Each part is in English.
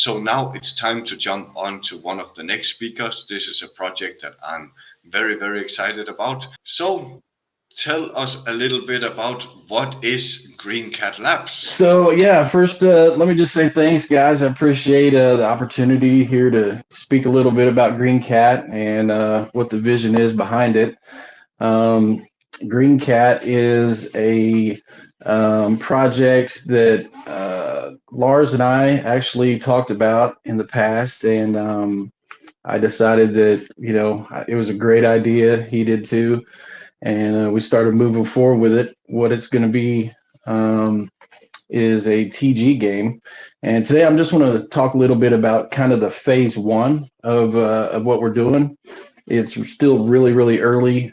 So now it's time to jump on to one of the next speakers. This is a project that I'm very, very excited about. So tell us a little bit about what is GreenCatLab's. So yeah, first let me just say thanks, guys. I appreciate the opportunity here to speak a little bit about Green Cat and what the vision is behind it. Um, Green Cat is a project that Lars and I actually talked about in the past, and I decided that it was a great idea. He did too, and we started moving forward with it. What it's going to be. Is a TG game. And today I'm just going to talk a little bit about kind of the phase one of what we're doing. It's still really, really early.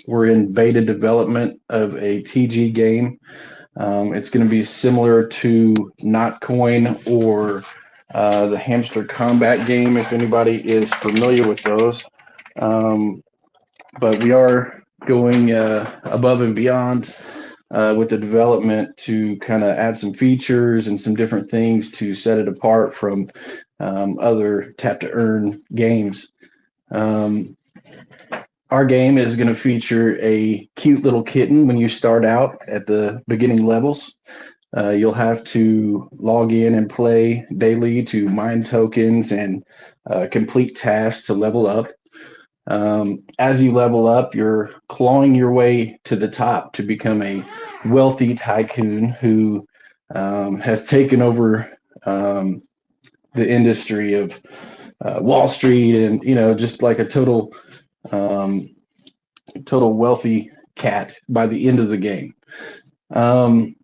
We're in beta development of a TG game. It's going to be similar to Not Coin or the Hamster Combat game, if anybody is familiar with those. Um, but we are going above and beyond with the development to kind of add some features and some different things to set it apart from other tap to earn games. Um, our game is going to feature a cute little kitten when you start out at the beginning levels. You'll have to log in and play daily to mine tokens and complete tasks to level up. As you level up, you're clawing your way to the top to become a wealthy tycoon who has taken over the industry of Wall Street, and just like a um, total wealthy cat by the end of the game. Um,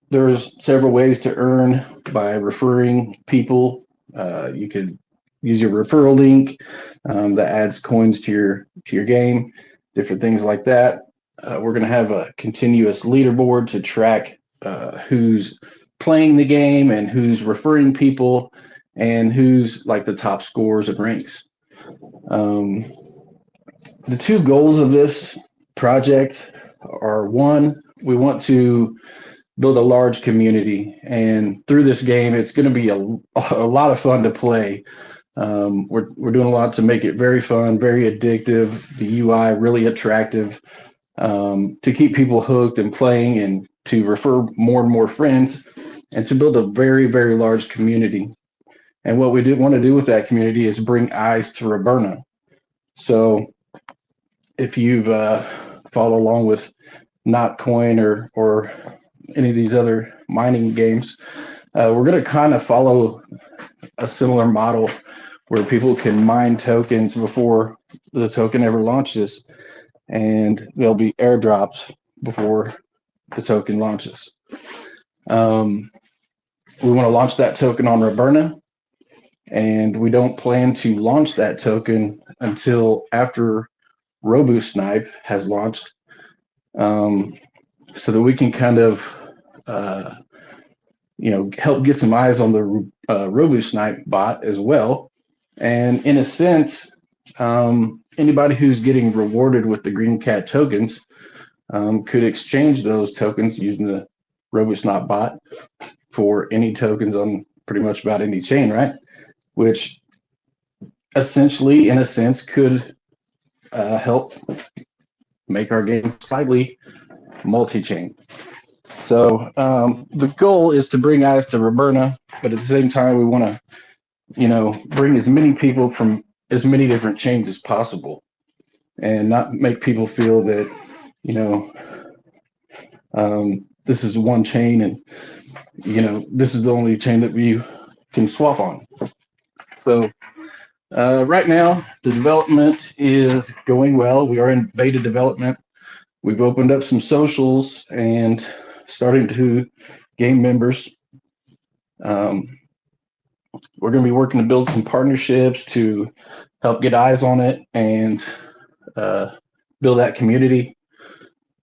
there's several ways to earn by referring people. You could use your referral link that adds coins to your game, different things like that. We're going to have a continuous leaderboard to track who's playing the game and who's referring people and who's like the top scores and ranks. Um, the two goals of this project are: one, we want to build a large community, and through this game, it's going to be a lot of fun to play. We're doing a lot to make it very fun, very addictive. The UI really attractive to keep people hooked and playing, and to refer more and more friends, and to build a very, very large community. And what we do want to do with that community is bring eyes to Roberta. So if you've followed along with Notcoin or any of these other mining games, we're going to kind of follow a similar model where people can mine tokens before the token ever launches, and there'll be airdrops before the token launches. Um, we want to launch that token on Roberta, and we don't plan to launch that token until after RoboSnipe has launched, so that we can kind of uh, help get some eyes on the RoboSnipe bot as well. And in a sense, anybody who's getting rewarded with the Green Cat tokens could exchange those tokens using the RoboSnipe bot for any tokens on pretty much about any chain, right? Which essentially, in a sense, could help make our game slightly multi-chain. So the goal is to bring eyes to Roberta, but at the same time, we want to, bring as many people from as many different chains as possible, and not make people feel that, you know, this is one chain, and this is the only chain that we can swap on. So right now, the development is going well. We are in beta development. We've opened up some socials and starting to gain members. Um, we're going to be working to build some partnerships to help get eyes on it and uh, build that community.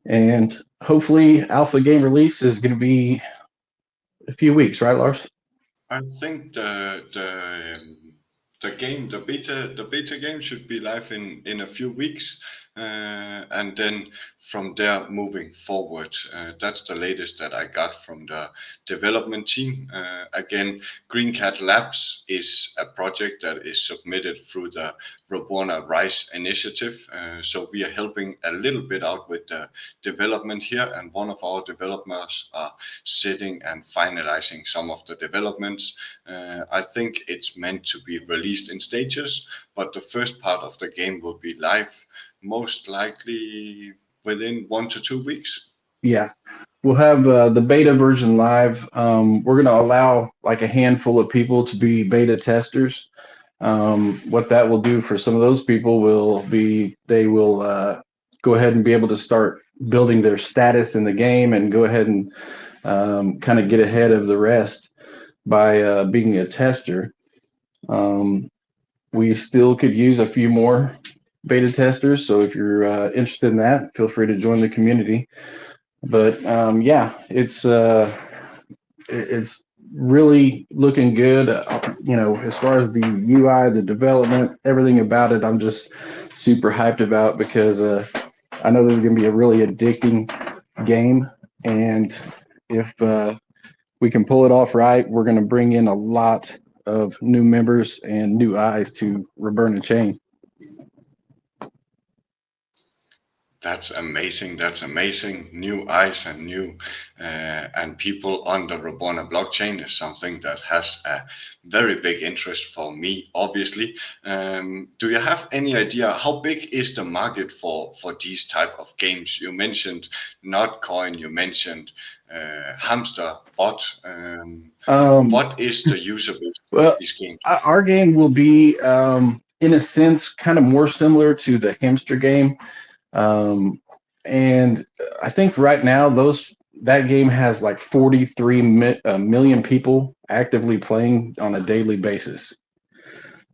And hopefully, alpha game release is going to be a few weeks, right, Lars? I think the game, the beta game should be live in a few weeks. and then from there moving forward. That's the latest that I got from the development team. Again, GreenCatLab's is a project that is submitted through the Roborna Rise initiative. So we are helping a little bit out with the development here, and one of our developers are sitting and finalizing some of the developments. I think it's meant to be released in stages, but the first part of the game will be live most likely within 1 to 2 weeks. Yeah, we'll have the beta version live. We're going to allow like a handful of people to be beta testers. What that will do for some of those people will be they will go ahead and be able to start building their status in the game and go ahead and kind of get ahead of the rest by being a tester. Um, we still could use a few more beta testers, so if you're interested in that, feel free to join the community. But yeah, it's really looking good. As far as the UI, the development, everything about it, I'm just super hyped about because I know this is going to be a really addicting game, and if we can pull it off right, we're going to bring in a lot of new members and new eyes to Reburn Chain. That's amazing. That's amazing. New eyes and new and people on the Robona blockchain is something that has a very big interest for me. Obviously, do you have any idea how big is the market for these type of games? You mentioned Notcoin. You mentioned Hamster Bot. Um, What is the user base for well, these games? our game will be, in a sense, kind of more similar to the hamster game. Um, and I think right now that game has like 43 million people actively playing on a daily basis.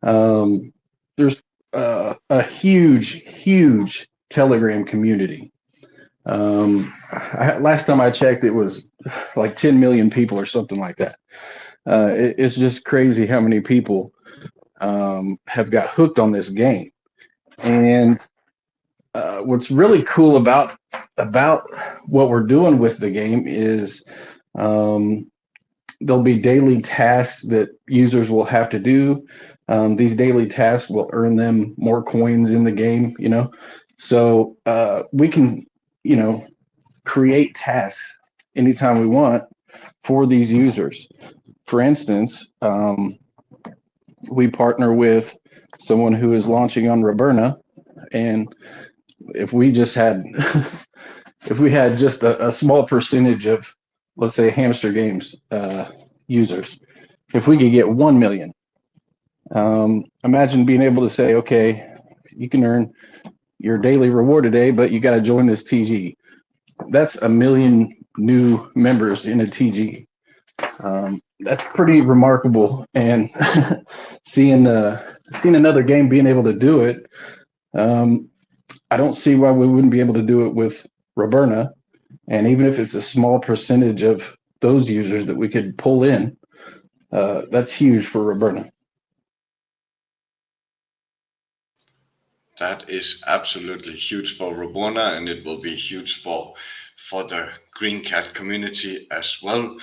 There's a huge Telegram community. Last time I checked, it was like 10 million people or something like that. It's just crazy how many people have got hooked on this game. And what's really cool about what we're doing with the game is um, there'll be daily tasks that users will have to do. These daily tasks will earn them more coins in the game, So we can, create tasks anytime we want for these users. For instance, we partner with someone who is launching on Roberna, and if we just had if we had just a small percentage of, let's say, hamster games users, if we could get 1 million, imagine being able to say, okay, you can earn your daily reward today, but you got to join this TG. That's 1 million new members in a TG. That's pretty remarkable, and seeing another game being able to do it, um, I don't see why we wouldn't be able to do it with Roberna. And even if it's a small percentage of those users that we could pull in, that's huge for Roberta. That is absolutely huge for Robona, and it will be huge for the Green Cat community as well.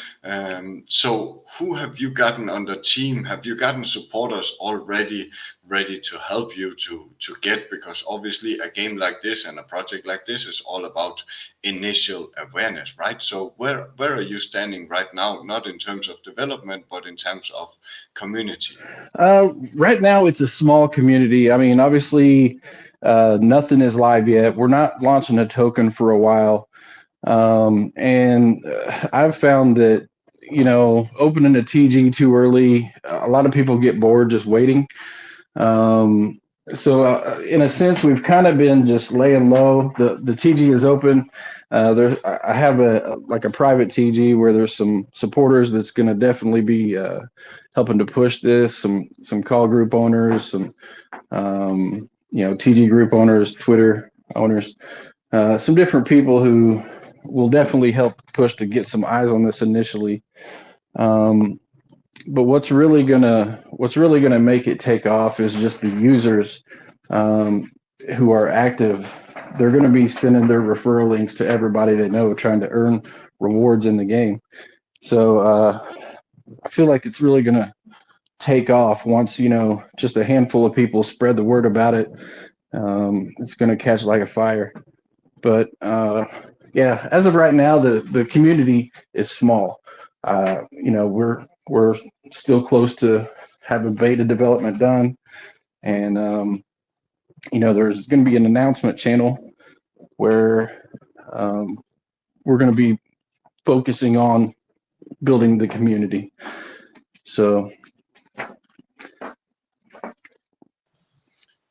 So, who have you gotten on the team? Have you gotten supporters already ready to help you to get? Because obviously, a game like this and a project like this is all about initial awareness, right? So, where are you standing right now? Not in terms of development, but in terms of community. Right now, it's a small community. I mean, obviously, nothing is live yet. We're not launching a token for a while. And I've found that, opening a TG too early, a lot of people get bored just waiting. So in a sense, we've kind of been just laying low. The TG is open. I have a private TG where there's some supporters that's going to definitely be helping to push this. Some call group owners, some TG group owners, Twitter owners, some different people who will definitely help push to get some eyes on this initially. But what's really gonna make it take off is just the users who are active they're going to be sending their referral links to everybody they know, trying to earn rewards in the game. So I feel like it's really going to take off once, just a handful of people spread the word about it. It's going to catch like a fire. But yeah, as of right now, the community is small. We're still close to having beta development done, and there's going to be an announcement channel where we're going to be focusing on building the community. So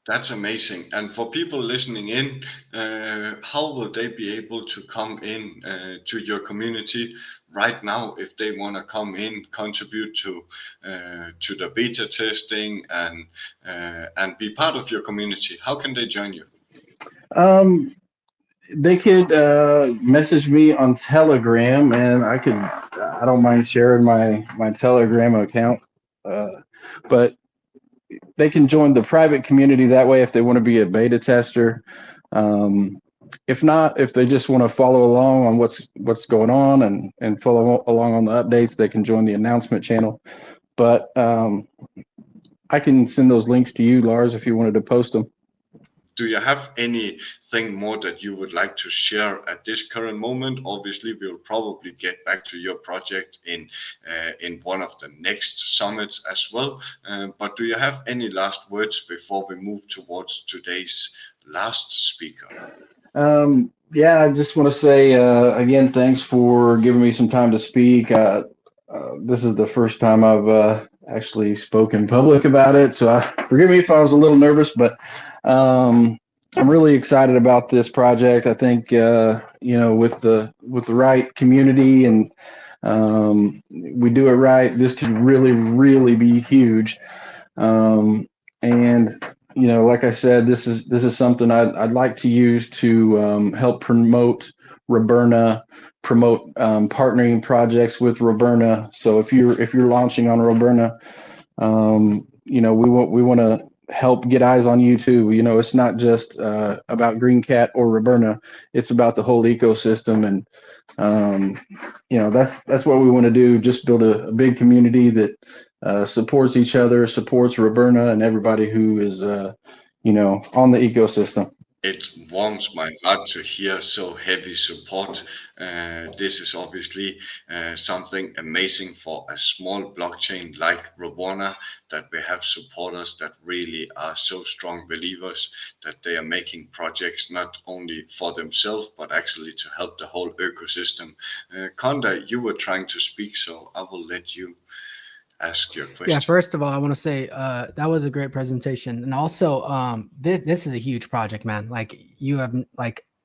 That's amazing. And for people listening in, how will they be able to come in to your community right now if they want to come in, contribute to the beta testing and be part of your community? How can they join you? um, they could message me on Telegram, and I don't mind sharing my Telegram account. But they can join the private community that way if they want to be a beta tester. Um, if not, if they just want to follow along on what's going on and follow along on the updates, they can join the announcement channel. But I can send those links to you, Lars, if you wanted to post them. Do you have anything more that you would like to share at this current moment? Obviously, we'll probably get back to your project in one of the next summits as well. But do you have any last words before we move towards today's last speaker? Yeah, I just want to say again, thanks for giving me some time to speak. This is the first time I've actually spoken public about it, so forgive me if I was a little nervous, but I'm really excited about this project. I think with the right community and we do it right, this could really, really be huge. And like I said, this is something I'd like to use to help promote Roberna, promote partnering projects with Roberna. So if you're launching on Roberna, we want to help get eyes on you too. It's not just about GreenCat or Roberna; it's about the whole ecosystem, and that's what we want to do. Just build a big community that supports each other, supports Roberna, and everybody who is on the ecosystem. It warms my heart to hear so heavy support. This is obviously something amazing for a small blockchain like Robona, that we have supporters that really are so strong believers that they are making projects not only for themselves but actually to help the whole ecosystem. Conda, you were trying to speak, so I will let you ask your question. Yeah, first of all, I want to say that was a great presentation, and also this is a huge project, man. Like you have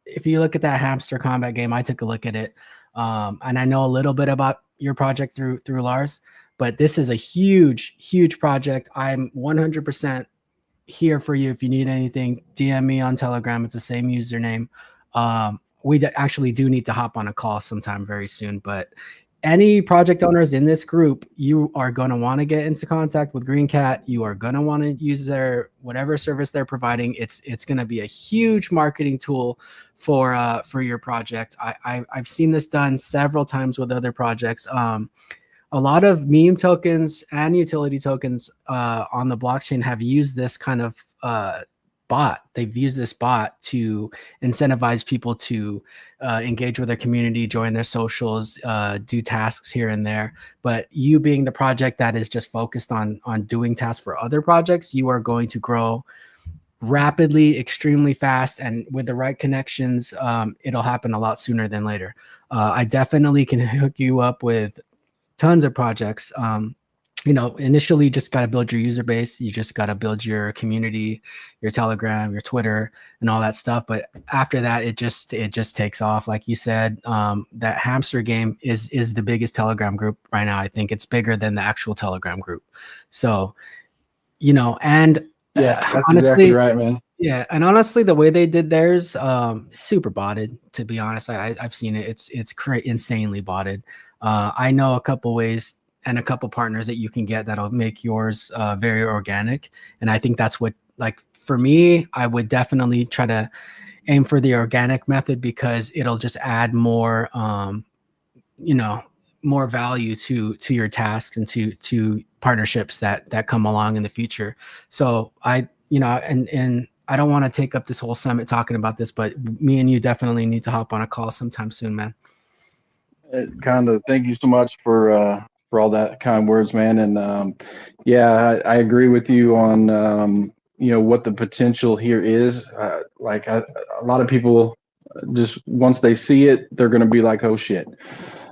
if you look at that hamster combat game, I took a look at it, and I know a little bit about your project through Lars, but this is a huge project. I'm 100% here for you if you need anything. DM me on Telegram. It's the same username. We actually do need to hop on a call sometime very soon, but any project owners in this group, you are going to want to get into contact with GreenCat. You are going to want to use their whatever service they're providing. It's going to be a huge marketing tool for your project. I've seen this done several times with other projects. A lot of meme tokens and utility tokens on the blockchain have used this kind of bot. They've used this bot to incentivize people to engage with their community, join their socials, do tasks here and there. But you being the project that is just focused on doing tasks for other projects, you are going to grow rapidly, extremely fast, and with the right connections, it'll happen a lot sooner than later. I definitely can hook you up with tons of projects. Initially you just got to build your user base. You just got to build your community, your Telegram, your Twitter, and all that stuff. But after that, it just takes off. Like you said, that hamster game is the biggest Telegram group right now. I think it's bigger than the actual Telegram group. So, and yeah, that's honestly, exactly right, man. Yeah, and honestly, the way they did theirs, super botted. To be honest, I've seen it. It's insanely botted. I know a couple ways and a couple partners that you can get that'll make yours very organic. And I think that's what, like, for me, I would definitely try to aim for the organic method because it'll just add more, you know, more value to your tasks and to partnerships that come along in the future. So you know, and I don't want to take up this whole summit talking about this, but me and you definitely need to hop on a call sometime soon, man. Kind of thank you so much for all that kind words, man. And yeah, I agree with you on you know what the potential here is. Like a lot of people just once they see it, they're going to be like, oh shit.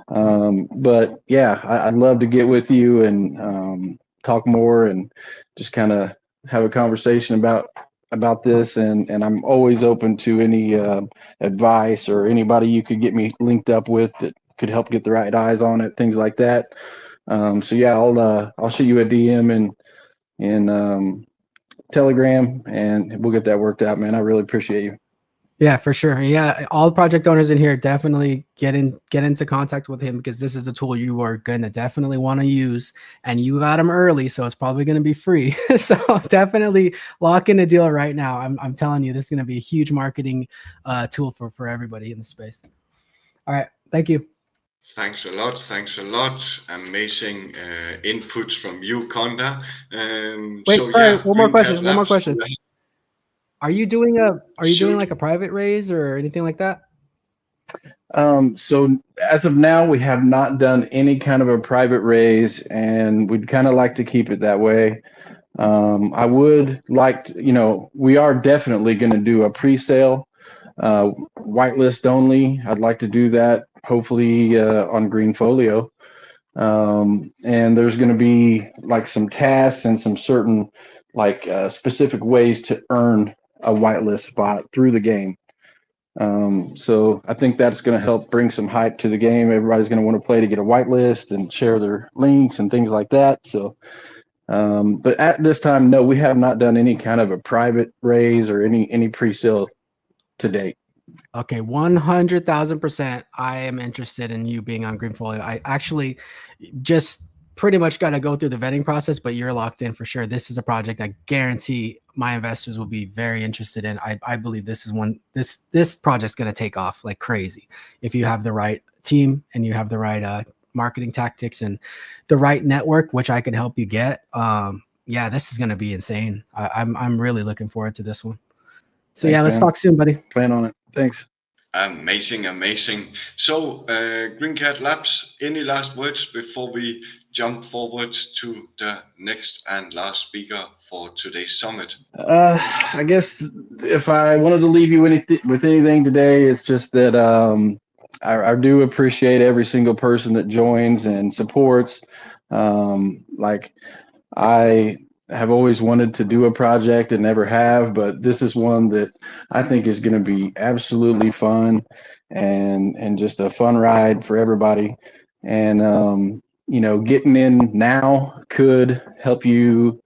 But yeah, I'd love to get with you and talk more and just kind of have a conversation about this. And I'm always open to any advice or anybody you could get me linked up with that could help get the right eyes on it, things like that. So yeah, I'll shoot you a DM in Telegram, and we'll get that worked out, man. I really appreciate you. Yeah, for sure. Yeah, all the project owners in here definitely get into contact with him because this is a tool you are gonna definitely want to use, and you got him early, so it's probably gonna be free. So definitely lock in a deal right now. I'm telling you, this is gonna be a huge marketing tool for everybody in the space. All right, thank you. Thanks a lot. Thanks a lot. Amazing inputs from you, Conda. Wait, So sorry, yeah, one more question. One more GreenCatLab's. question. Are you doing Shoot. like a private raise or anything like that? So as of now, we have not done any kind of a private raise, and we'd kind of like to keep it that way. I would like to, you know, we are definitely going to do a pre-sale, whitelist only. I'd like to do that hopefully on GreenFolio. And there's going to be like some tasks and some certain like specific ways to earn a whitelist spot through the game. So I think that's going to help bring some hype to the game. Everybody's going to want to play to get a whitelist and share their links and things like that. So, but at this time, no, we have not done any kind of a private raise or any pre-sale to date. Okay, 100,000%. I am interested in you being on GreenFolio. I actually just pretty much got to go through the vetting process, but you're locked in for sure. This is a project I guarantee my investors will be very interested in. I believe this is one, this project's going to take off like crazy if you have the right team and you have the right marketing tactics and the right network, which I can help you get. Yeah, this is going to be insane. I'm really looking forward to this one. So Thanks, yeah, let's man. talk soon, buddy. Plan on it. Thanks. Amazing, amazing. So, GreenCatLabs, any last words before we jump forward to the next and last speaker for today's summit? I guess if I wanted to leave you with anything today, it's just that I do appreciate every single person that joins and supports. Like I have always wanted to do a project and never have, but this is one that I think is going to be absolutely fun and just a fun ride for everybody. And you know, getting in now could help you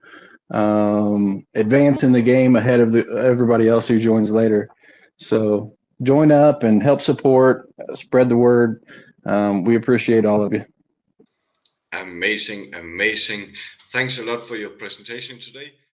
advance in the game ahead of everybody else who joins later. So join up and help support, spread the word. We appreciate all of you. Amazing, amazing. Thanks a lot for your presentation today.